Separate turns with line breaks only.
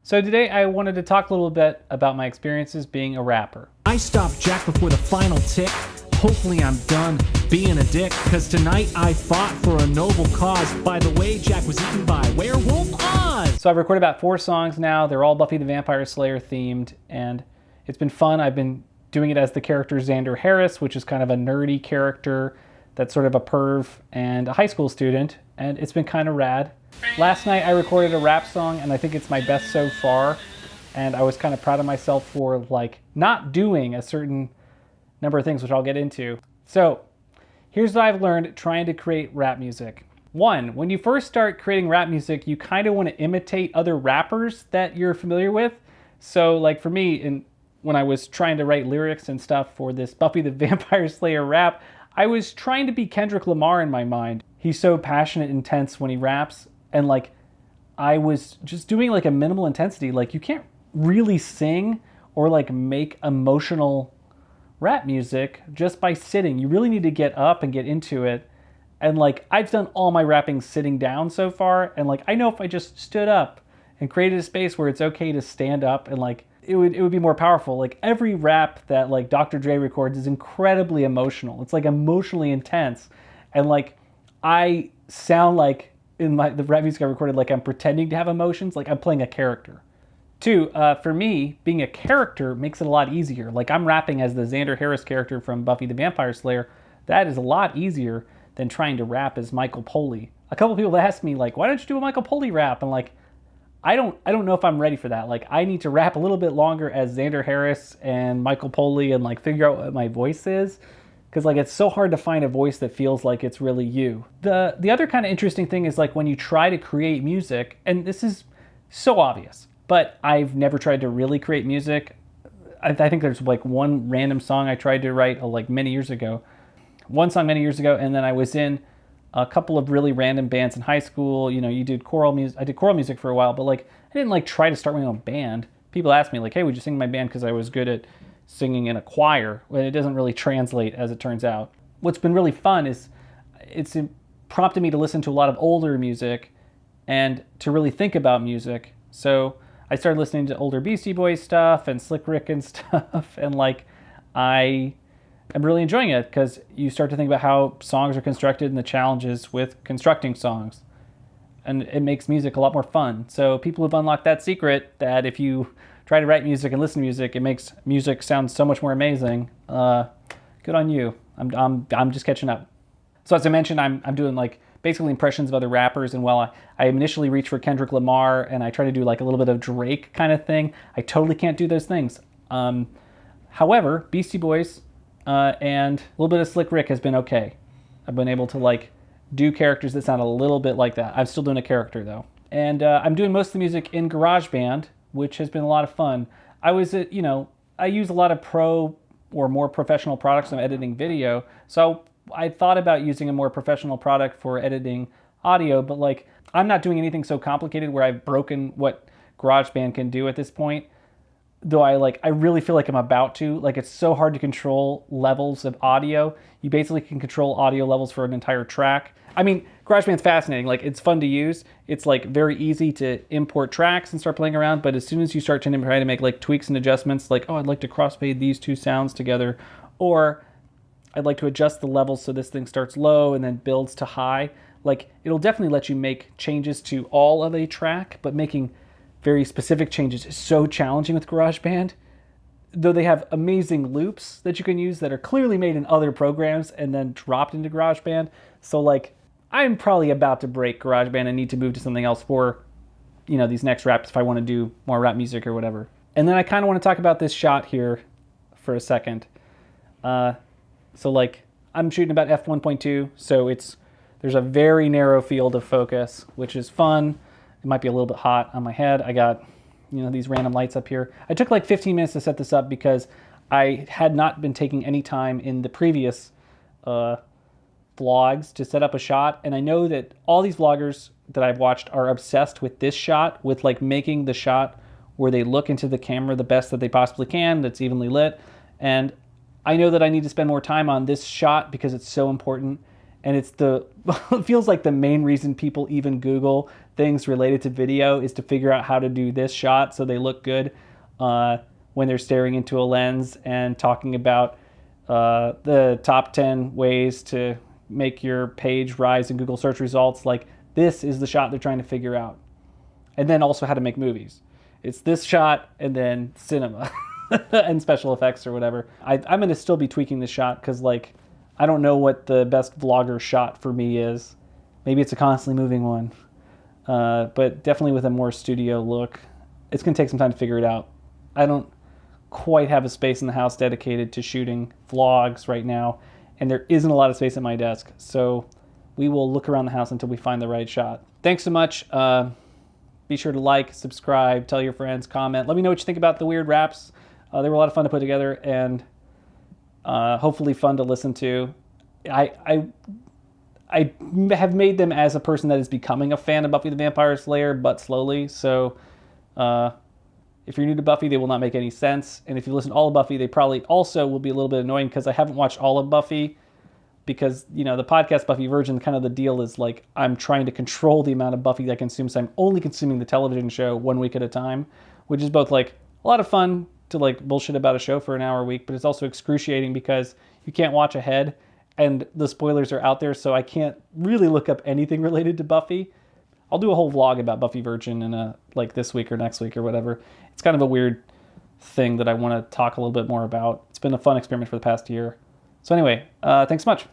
So today I wanted to talk a little bit about my experiences being a rapper.
I stopped Jack before the final tick. Hopefully I'm done being a dick, cause tonight I fought for a noble cause. By the way, Jack was eaten by Werewolf Oz.
So I've recorded about 4 songs now. They're all Buffy the Vampire Slayer themed, and it's been fun. I've been doing it as the character Xander Harris, which is kind of a nerdy character that's sort of a perv and a high school student, and it's been kind of rad. Last night I recorded a rap song, and I think it's my best so far, and I was kind of proud of myself for like not doing a certain number of things, which I'll get into. So here's what I've learned trying to create rap music. 1, when you first start creating rap music, you kind of want to imitate other rappers that you're familiar with. So like for me, when I was trying to write lyrics and stuff for this Buffy the Vampire Slayer rap, I was trying to be Kendrick Lamar in my mind. He's so passionate, intense when he raps, and like I was just doing like a minimal intensity. Like you can't really sing or like make emotional rap music just by sitting. You really need to get up and get into it. And like I've done all my rapping sitting down so far, and like I know if I just stood up and created a space where it's okay to stand up, and like it would be more powerful. Like every rap that like Dr. Dre records is incredibly emotional. It's like emotionally intense, and like I sound like in the rap music I recorded like I'm pretending to have emotions, like I'm playing a character. 2, for me, being a character makes it a lot easier. Like I'm rapping as the Xander Harris character from Buffy the Vampire Slayer. That is a lot easier than trying to rap as Michael Poley. A couple people asked me like, why don't you do a Michael Poley rap? And like, I don't know if I'm ready for that. Like I need to rap a little bit longer as Xander Harris and Michael Poley and like figure out what my voice is. Because like it's so hard to find a voice that feels like it's really you. The other kind of interesting thing is like when you try to create music, and this is so obvious, but I've never tried to really create music. I think there's like one random song I tried to write like many years ago. One song many years ago, and then I was in a couple of really random bands in high school. You know, you did choral music. I did choral music for a while, but like I didn't like try to start my own band. People asked me like, hey, would you sing in my band? Because I was good at singing in a choir. Well, it doesn't really translate as it turns out. What's been really fun is it's prompted me to listen to a lot of older music and to really think about music. So I started listening to older Beastie Boys stuff and Slick Rick and stuff, and like I'm really enjoying it because you start to think about how songs are constructed and the challenges with constructing songs. And it makes music a lot more fun. So people have unlocked that secret that if you try to write music and listen to music, it makes music sound so much more amazing. Good on you. I'm just catching up. So as I mentioned, I'm doing like basically impressions of other rappers, and while I initially reached for Kendrick Lamar and I try to do like a little bit of Drake kind of thing, I totally can't do those things. However, Beastie Boys and a little bit of Slick Rick has been okay. I've been able to like do characters that sound a little bit like that. I'm still doing a character though. And I'm doing most of the music in GarageBand, which has been a lot of fun. I use a lot of pro or more professional products when I'm editing video. So I thought about using a more professional product for editing audio, but like I'm not doing anything so complicated where I've broken what GarageBand can do at this point. Though I really feel like I'm about to. Like it's so hard to control levels of audio. You basically can control audio levels for an entire track. I mean, GarageBand's fascinating. Like it's fun to use. It's like very easy to import tracks and start playing around. But as soon as you start to try to make like tweaks and adjustments, like, oh, I'd like to crossfade these 2 sounds together, or I'd like to adjust the levels so this thing starts low and then builds to high. Like it'll definitely let you make changes to all of a track, but making very specific changes is so challenging with GarageBand. Though they have amazing loops that you can use that are clearly made in other programs and then dropped into GarageBand. So like I'm probably about to break GarageBand and need to move to something else for, these next raps if I want to do more rap music or whatever. And then I kind of want to talk about this shot here for a second. So like I'm shooting about f1.2, so there's a very narrow field of focus, which is fun. It might be a little bit hot on my head. I got, these random lights up here. I took like 15 minutes to set this up because I had not been taking any time in the previous vlogs to set up a shot. And I know that all these vloggers that I've watched are obsessed with this shot, with like making the shot where they look into the camera the best that they possibly can, that's evenly lit. And I know that I need to spend more time on this shot because it's so important. And it's it feels like the main reason people even Google things related to video is to figure out how to do this shot so they look good when they're staring into a lens and talking about the top 10 ways to make your page rise in Google search results. Like, this is the shot they're trying to figure out. And then also how to make movies. It's this shot and then cinema and special effects or whatever. I'm going to still be tweaking this shot because, like, I don't know what the best vlogger shot for me is. Maybe it's a constantly moving one. But definitely with a more studio look. It's going to take some time to figure it out. I don't quite have a space in the house dedicated to shooting vlogs right now, and there isn't a lot of space at my desk. So we will look around the house until we find the right shot. Thanks so much. Be sure to like, subscribe, tell your friends, comment. Let me know what you think about the weird raps. They were a lot of fun to put together and hopefully fun to listen to. I have made them as a person that is becoming a fan of Buffy the Vampire Slayer, but slowly. So if you're new to Buffy, they will not make any sense. And if you listen to all of Buffy, they probably also will be a little bit annoying because I haven't watched all of Buffy. Because, you know, the podcast Buffy version, kind of the deal is like I'm trying to control the amount of Buffy that I consume. So I'm only consuming the television show 1 week at a time, which is both like a lot of fun to like bullshit about a show for an hour a week, but it's also excruciating because you can't watch ahead and the spoilers are out there. So I can't really look up anything related to Buffy. I'll do a whole vlog about Buffy Virgin in like this week or next week or whatever. It's kind of a weird thing that I want to talk a little bit more about. It's been a fun experiment for the past year. So anyway, thanks so much.